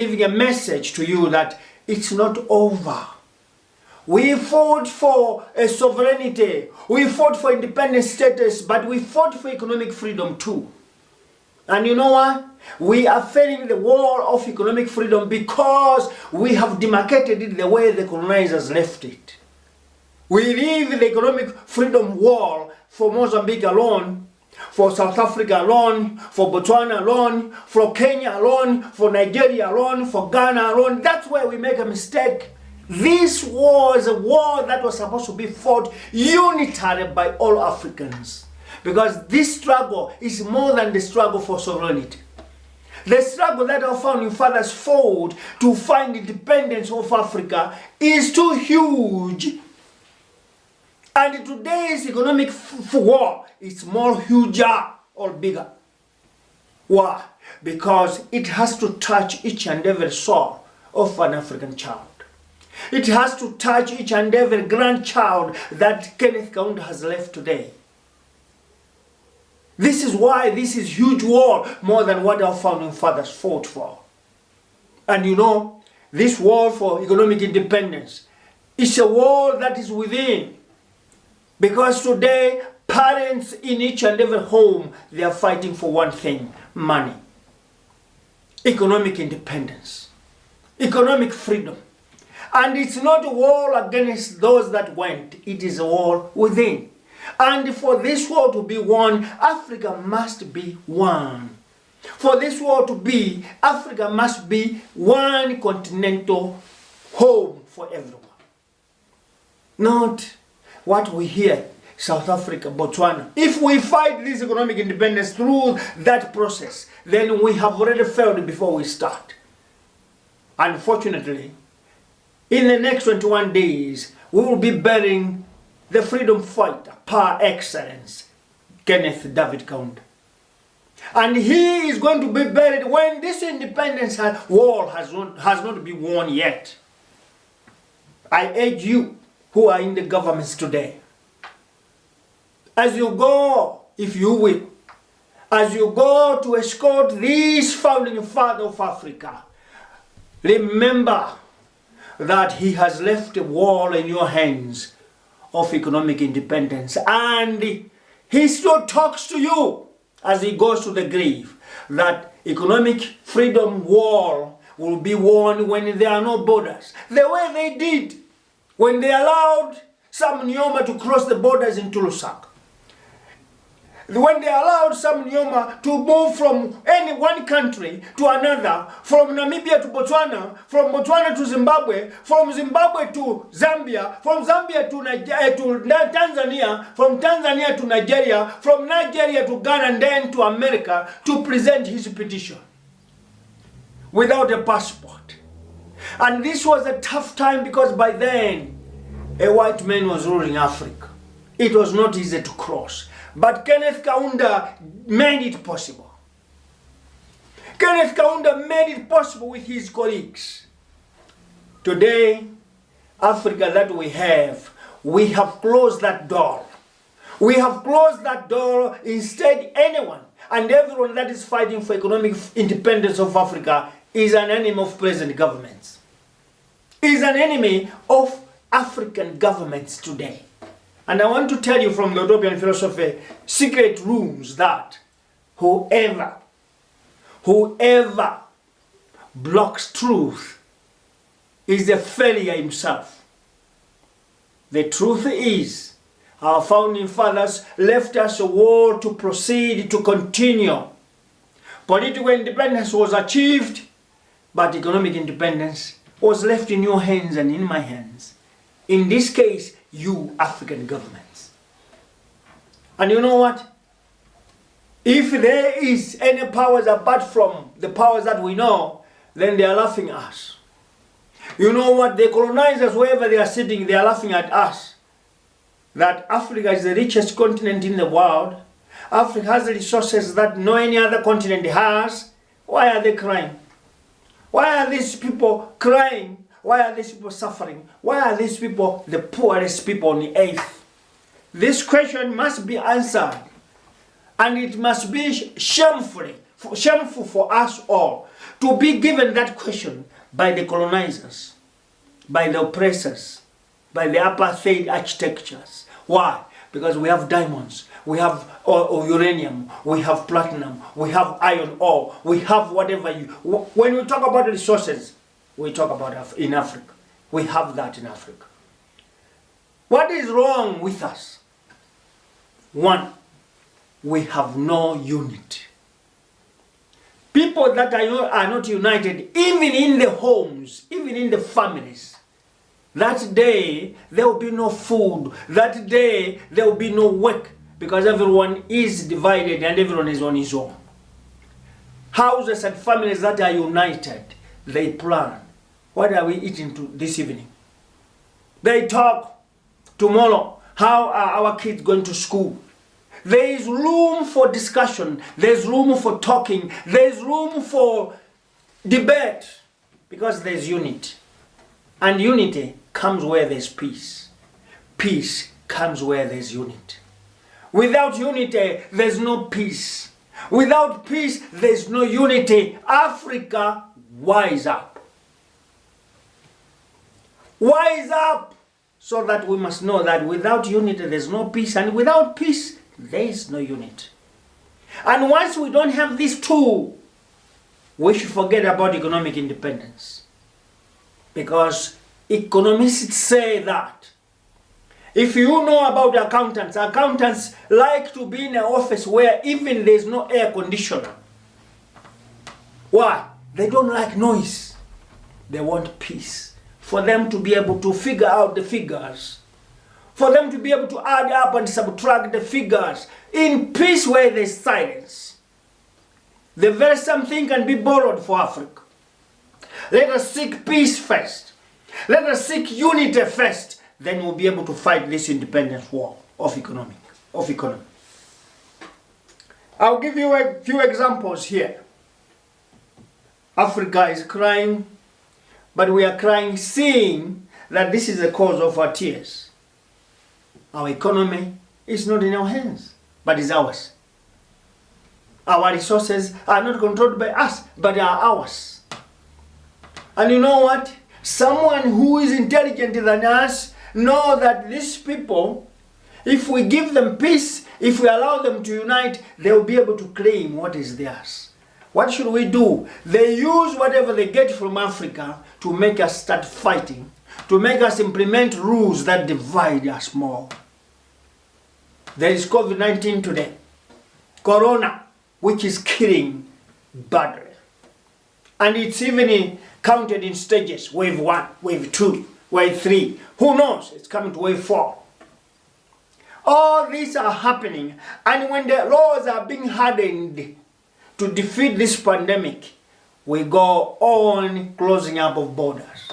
giving a message to you that it's not over. We fought for a sovereignty, we fought for independent status, but we fought for economic freedom too. And you know what? We are failing the war of economic freedom because we have demarcated it the way the colonizers left it. We leave the economic freedom wall for Mozambique alone, for South Africa alone, for Botswana alone, for Kenya alone, for Nigeria alone, for Ghana alone. That's where we make a mistake. This was a war that was supposed to be fought unitarily by all Africans. Because this struggle is more than the struggle for sovereignty. The struggle that our founding fathers fought to find independence of Africa is too huge. And today's economic war is more huger or bigger. Why? Because it has to touch each and every soul of an African child. It has to touch each and every grandchild that Kenneth Kaunda has left today. This is why this is huge war, more than what our founding fathers fought for. And you know, this war for economic independence is a war that is within. Because today, parents in each and every home, they are fighting for one thing: money. Economic independence. Economic freedom. And it's not a war against those that went. It is a war within. And for this war to be won, Africa must be one. For this war to be, Africa must be one continental home for everyone. Not what we hear, South Africa, Botswana. If we fight this economic independence through that process, then we have already failed before we start. Unfortunately, in the next 21 days, we will be burying the freedom fighter, par excellence, Kenneth David Kaunda. And he is going to be buried when this independence wall has not been won yet. I urge you who are in the governments today, as you go, if you will, as you go to escort this founding father of Africa, remember that he has left a wall in your hands of economic independence, and he still talks to you as he goes to the grave that economic freedom wall will be won when there are no borders, the way they did when they allowed some Nyoma to cross the borders into Lusaka. When they allowed some Nyoma to move from any one country to another, from Namibia to Botswana, from Botswana to Zimbabwe, from Zimbabwe to Zambia, from Zambia to Tanzania, from Tanzania to Nigeria, from Nigeria to Ghana, and then to America to present his petition without a passport. And this was a tough time because by then a white man was ruling Africa. It was not easy to cross. But Kenneth Kaunda made it possible. Kenneth Kaunda made it possible with his colleagues. Today, Africa that we have closed that door. We have closed that door. Instead, anyone and everyone that is fighting for economic independence of Africa is an enemy of present governments. Is an enemy of African governments today. And I want to tell you from the Utopian philosophy, secret rooms, that whoever blocks truth is a failure himself. The truth is, our founding fathers left us a war to proceed, to continue. Political independence was achieved, but economic independence was left in your hands and in my hands. In this case, you African governments. And you know what? If there is any powers apart from the powers that we know, then they are laughing at us. You know what? The colonizers, wherever they are sitting, they are laughing at us. That Africa is the richest continent in the world. Africa has resources that no any other continent has. Why are they crying? Why are these people crying? Why are these people suffering? Why are these people the poorest people on the earth? This question must be answered. And it must be shameful for us all to be given that question by the colonizers, by the oppressors, by the apartheid architectures. Why? Because we have diamonds, we have uranium, we have platinum, we have iron ore, we have whatever you... When we talk about resources, we talk about in Africa. We have that in Africa. What is wrong with us? One, we have no unity. People that are not united, even in the homes, even in the families, that day there will be no food. That day there will be no work, because everyone is divided and everyone is on his own. Houses and families that are united, they plan. What are we eating this evening? They talk tomorrow. How are our kids going to school? There is room for discussion. There's room for talking. There's room for debate, because there's unity. And unity comes where there's peace. Peace comes where there's unity. Without unity, there's no peace. Without peace, there's no unity. Africa, wise up. Wise up, so that we must know that without unity, there's no peace. And without peace, there is no unity. And once we don't have these two, we should forget about economic independence. Because economists say that if you know about accountants, accountants like to be in an office where even there's no air conditioner. Why? They don't like noise. They want peace. For them to be able to figure out the figures. For them to be able to add up and subtract the figures in peace where there's silence. The very same thing can be borrowed for Africa. Let us seek peace first. Let us seek unity first. Then we'll be able to fight this independence war of economy. I'll give you a few examples here. Africa is crying, but we are crying seeing that this is the cause of our tears. Our economy is not in our hands, but is ours. Our resources are not controlled by us, but are ours. And you know what? Someone who is intelligent than us know that these people, if we give them peace, if we allow them to unite, they will be able to claim what is theirs. What should we do? They use whatever they get from Africa to make us start fighting, to make us implement rules that divide us more. There is COVID-19 today. Corona, which is killing badly. And it's even counted in stages. Wave 1, wave 2, wave 3. Who knows? It's coming to wave 4. All these are happening. And when the laws are being hardened to defeat this pandemic, we go on closing up of borders.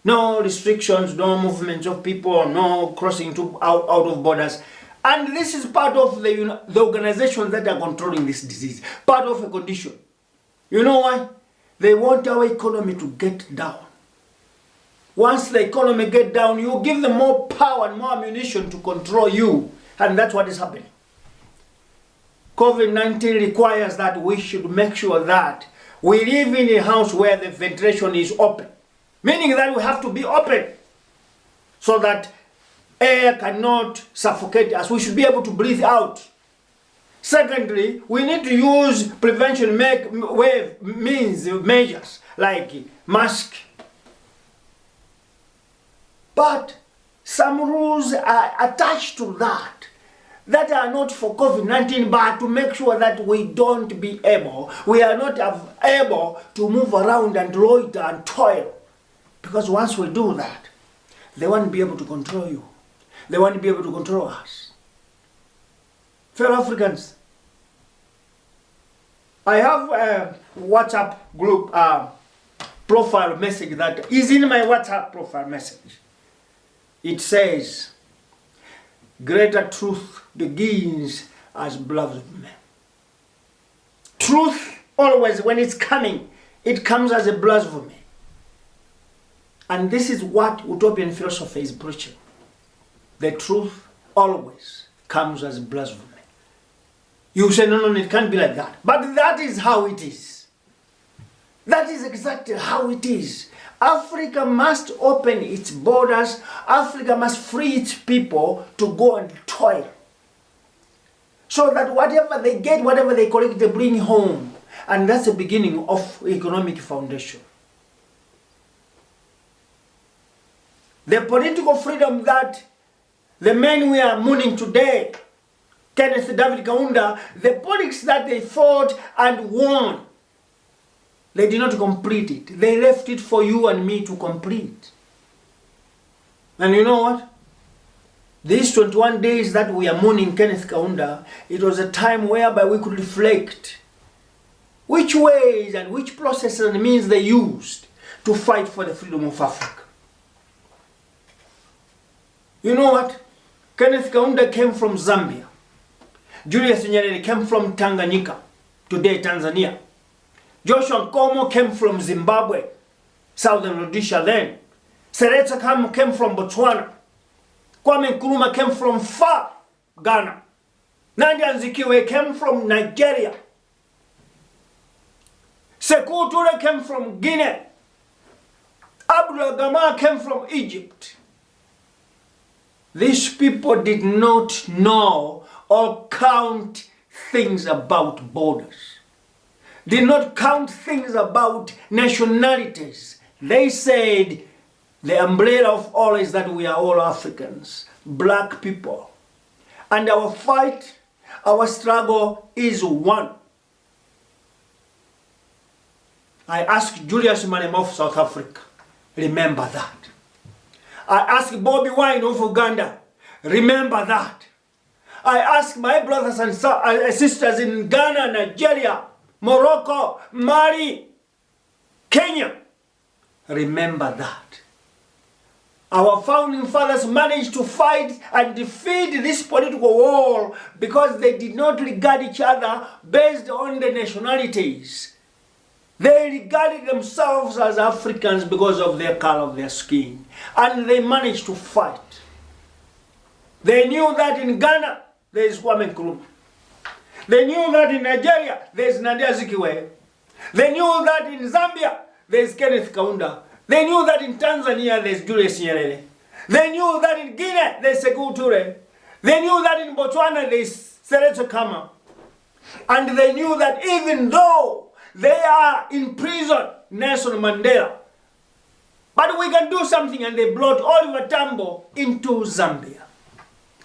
No restrictions, no movements of people, no crossing out of borders. And this is part of the organizations that are controlling this disease. Part of a condition. You know why? They want our economy to get down. Once the economy gets down, you give them more power and more ammunition to control you. And that's what is happening. COVID-19 requires that we should make sure that we live in a house where the ventilation is open. Meaning that we have to be open so that air cannot suffocate us. We should be able to breathe out. Secondly, we need to use prevention measures like mask. But some rules are attached to that are not for COVID-19, but to make sure that we are not able to move around and loiter and toil. Because once we do that, they won't be able to control you. They won't be able to control us. Fellow Africans, I have a WhatsApp group profile message that is in my WhatsApp profile message. It says, greater truth begins as blasphemy. Truth always, when it's coming, it comes as a blasphemy. And this is what Utopian philosophy is preaching. The truth always comes as blasphemy. You say, no, it can't be like that. But that is how it is. That is exactly how it is. Africa must open its borders. Africa must free its people to go and toil. So that whatever they get, whatever they collect, they bring home. And that's the beginning of economic foundation. The political freedom that the men we are mourning today, Kenneth David Kaunda, the politics that they fought and won, they did not complete it. They left it for you and me to complete. And you know what? These 21 days that we are mourning Kenneth Kaunda, it was a time whereby we could reflect which ways and which processes and means they used to fight for the freedom of Africa. You know what? Kenneth Kaunda came from Zambia. Julius Nyerere came from Tanganyika, today Tanzania. Joshua Nkomo came from Zimbabwe, Southern Rhodesia then. Seretse Khama came from Botswana. Kwame Nkrumah came from far Ghana. Nnamdi Azikiwe came from Nigeria. Sekou Toure came from Guinea. Abdul Gamal came from Egypt. These people did not know or count things about borders. Did not count things about nationalities. They said the umbrella of all is that we are all Africans, black people. And our fight, our struggle is one. I asked Julius Malema of South Africa, remember that. I asked Bobby Wine of Uganda, remember that. I asked my brothers and sisters in Ghana, Nigeria, Morocco, Mali, Kenya, remember that. Our founding fathers managed to fight and defeat this political war because they did not regard each other based on the nationalities. They regarded themselves as Africans because of their color of their skin. And they managed to fight. They knew that in Ghana, there is Kwame Nkrumah. They knew that in Nigeria, there is Nnamdi Azikiwe. They knew that in Zambia, there is Kenneth Kaunda. They knew that in Tanzania, there is Julius Nyerere. They knew that in Guinea, there is Sekou Toure. They knew that in Botswana, there is Seretse Khama. And they knew that even though they are in prison, Nelson Mandela, but we can do something, and they brought Oliver Tambo into Zambia.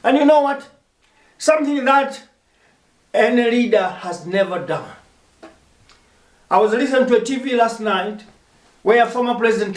And you know what? Something that any leader has never done. I was listening to a TV last night where former President